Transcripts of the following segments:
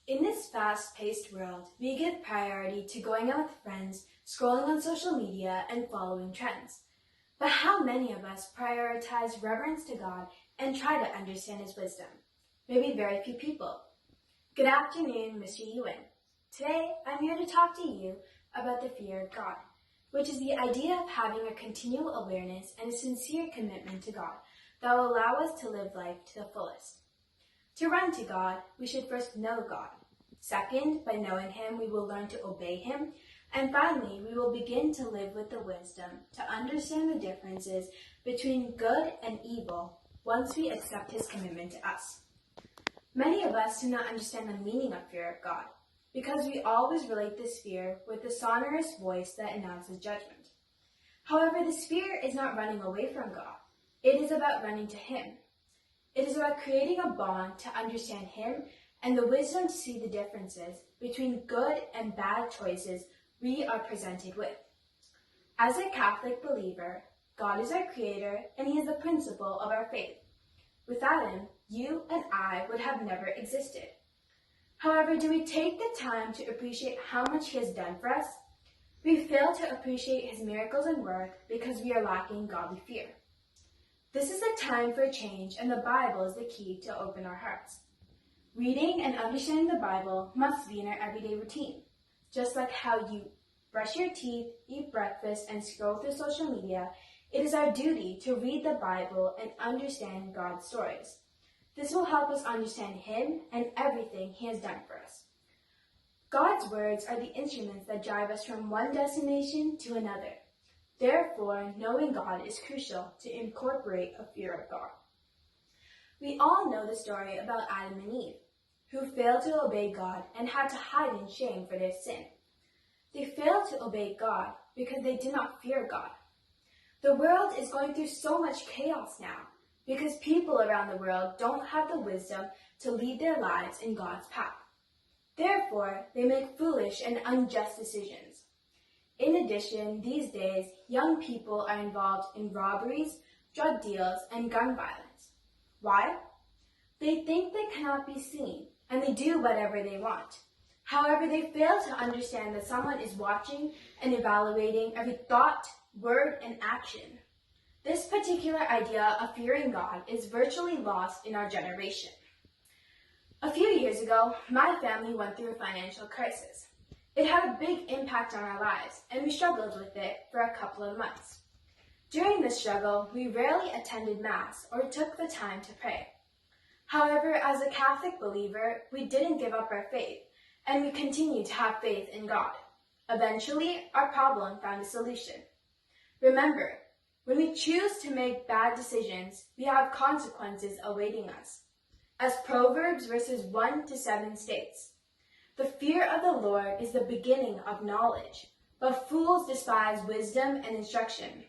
In this fast-paced world, we give priority to going out with friends, scrolling on social media, and following trends. But how many of us prioritize reverence to God and try to understand His wisdom? Maybe very few people. Good afternoon, Mr. Ewan. Today, I'm here to talk to you about the fear of God, which is the idea of having a continual awareness and a sincere commitment to God that will allow us to live life to the fullest. To run to God, we should first know God. Second, by knowing Him, we will learn to obey Him. And finally, we will begin to live with the wisdom to understand the differences between good and evil once we accept His commitment to us. Many of us do not understand the meaning of fear of God because we always relate this fear with the sonorous voice that announces judgment. However, this fear is not running away from God. It is about running to Him. It is about creating a bond to understand Him and the wisdom to see the differences between good and bad choices we are presented with. As a Catholic believer, God is our Creator and He is the principle of our faith. Without Him, you and I would have never existed. However, do we take the time to appreciate how much He has done for us? We fail to appreciate His miracles and work because we are lacking godly fear. This is a time for change, and the Bible is the key to open our hearts. Reading and understanding the Bible must be in our everyday routine. Just like how you brush your teeth, eat breakfast, and scroll through social media, it is our duty to read the Bible and understand God's stories. This will help us understand Him and everything He has done for us. God's words are the instruments that drive us from one destination to another. Therefore, knowing God is crucial to incorporate a fear of God. We all know the story about Adam and Eve, who failed to obey God and had to hide in shame for their sin. They failed to obey God because they did not fear God. The world is going through so much chaos now because people around the world don't have the wisdom to lead their lives in God's path. Therefore, they make foolish and unjust decisions. In addition, these days, young people are involved in robberies, drug deals, and gun violence. Why? They think they cannot be seen, and they do whatever they want. However, they fail to understand that someone is watching and evaluating every thought, word, and action. This particular idea of fearing God is virtually lost in our generation. A few years ago, my family went through a financial crisis. It had a big impact on our lives, and we struggled with it for a couple of months. During this struggle, we rarely attended Mass or took the time to pray. However, as a Catholic believer, we didn't give up our faith, and we continued to have faith in God. Eventually, our problem found a solution. Remember, when we choose to make bad decisions, we have consequences awaiting us. As Proverbs verses 1-7 states, "The fear of the Lord is the beginning of knowledge, but fools despise wisdom and instruction."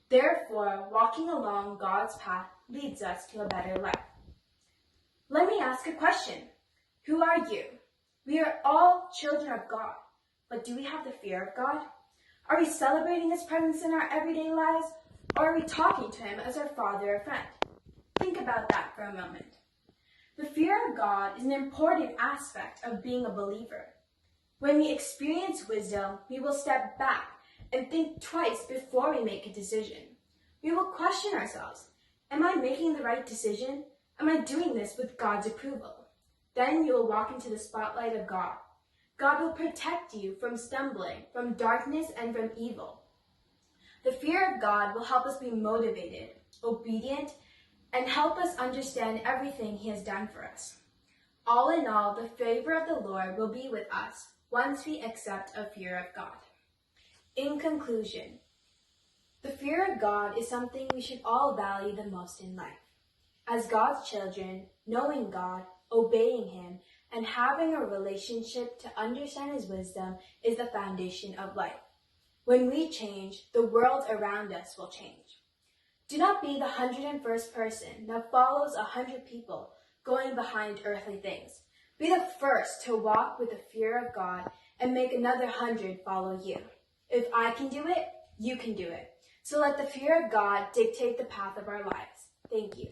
Therefore, walking along God's path leads us to a better life. Let me ask a question. Who are you? We are all children of God, but do we have the fear of God? Are we celebrating His presence in our everyday lives, or are we talking to Him as our Father or friend? Think about that for a moment. The fear of God is an important aspect of being a believer. When we experience wisdom, we will step back and think twice before we make a decision. We will question ourselves. Am I making the right decision? Am I doing this with God's approval? Then you will walk into the spotlight of God. God will protect you from stumbling, from darkness, and from evil. The fear of God will help us be motivated, obedient, and help us understand everything He has done for us. All in all, the favor of the Lord will be with us once we accept a fear of God. In conclusion, the fear of God is something we should all value the most in life. As God's children, knowing God, obeying Him, and having a relationship to understand His wisdom is the foundation of life. When we change, the world around us will change. Do not be the 101st person that follows 100 people going behind earthly things. Be the first to walk with the fear of God and make another 100 follow you. If I can do it, you can do it. So let the fear of God dictate the path of our lives. Thank you.